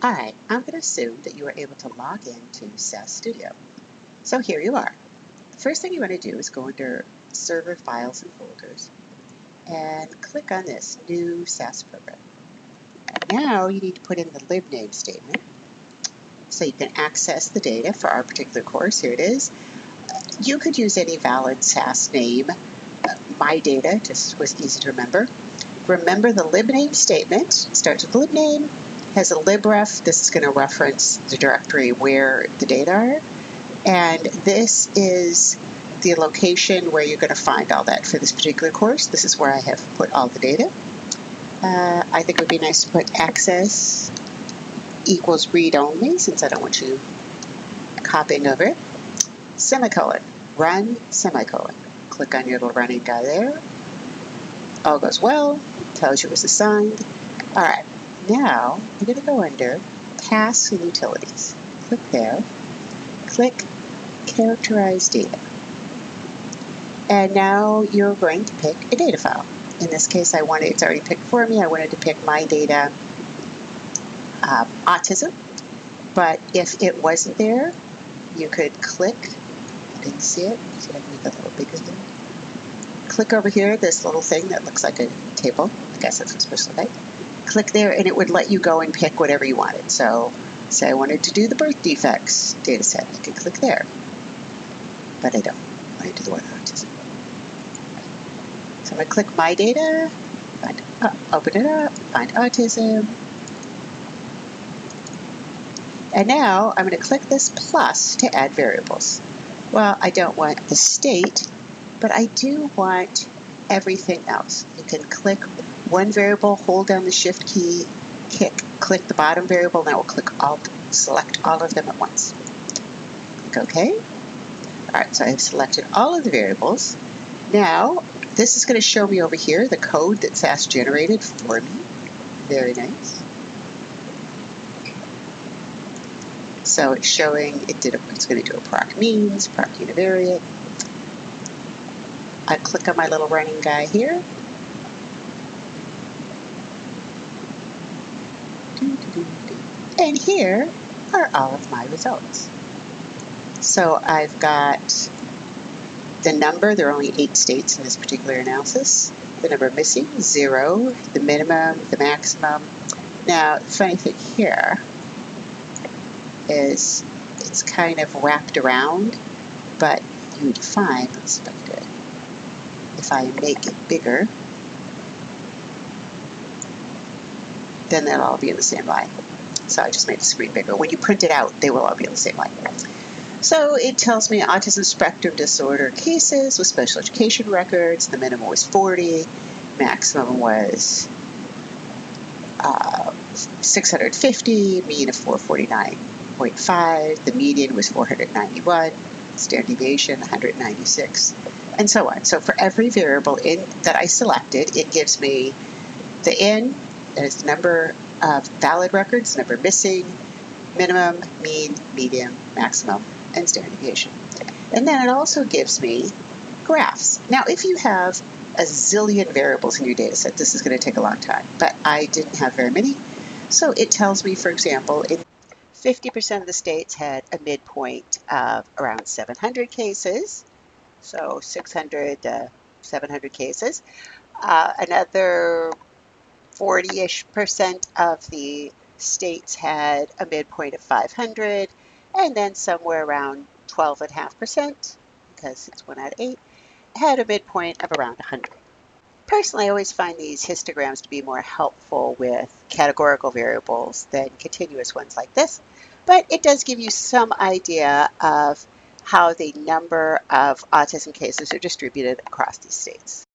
All right, I'm going to assume that you are able to log into SAS Studio. So here you are. The first thing you want to do is go under Server Files and Folders and click on this New SAS Program. Now you need to put in the libname statement so you can access the data for our particular course. Here it is. You could use any valid SAS name. My data just was easy to remember. Remember the libname statement. It starts with libname, has a libref. This is going to reference the directory where the data are. And this is the location where you're going to find all that for this particular course. This is where I have put all the data. I think it would be nice to put access equals read only, since I don't want you copying over it. Semicolon, run, semicolon. Click on your little running guy there. All goes well, tells you it's assigned. All right, now you're going to go under Tasks and Utilities. Click there. Click Characterize Data. And now you're going to pick a data file. In this case, it's already picked for me. I wanted to pick my data, autism. But if it wasn't there, you could click. I didn't see it. So I can make it a little bigger there. Click over here, this little thing that looks like a table. I guess that's what it's supposed to look like. Click there, and it would let you go and pick whatever you wanted. So, say I wanted to do the birth defects data set. I could click there. But I don't. I want to do the one on autism. So I'm going to click My Data, open it up, find autism. And now I'm going to click this plus to add variables. Well, I don't want the state, but I do want everything else. You can click one variable, hold down the Shift key, click the bottom variable, and I will click Alt, select all of them at once. Click OK. All right, so I've selected all of the variables. Now, this is going to show me over here the code that SAS generated for me. Very nice. So it's showing it's going to do a proc means, proc univariate. I click on my little running guy here. And here are all of my results. So I've got the number, there are only 8 states in this particular analysis. The number missing, 0, the minimum, the maximum. Now, the funny thing here is it's kind of wrapped around, but you define, let's see if I can do it. If I make it bigger, then they'll all be in the same line. So I just made the screen bigger. When you print it out, they will all be in the same line. So it tells me autism spectrum disorder cases with special education records. The minimum was 40, maximum was 650, mean of 449.5. The median was 491, standard deviation 196, and so on. So for every variable that I selected, it gives me the N, that is the number of valid records, number missing, minimum, mean, median, maximum, and standard deviation. And then it also gives me graphs. Now, if you have a zillion variables in your data set, this is going to take a long time, but I didn't have very many. So it tells me, for example, 50% of the states had a midpoint of around 700 cases, so 600 to 700 cases. Another 40-ish% of the states had a midpoint of 500, and then somewhere around 12.5%, because it's 1 out of 8, had a midpoint of around 100. Personally, I always find these histograms to be more helpful with categorical variables than continuous ones like this, but it does give you some idea of how the number of autism cases are distributed across these states.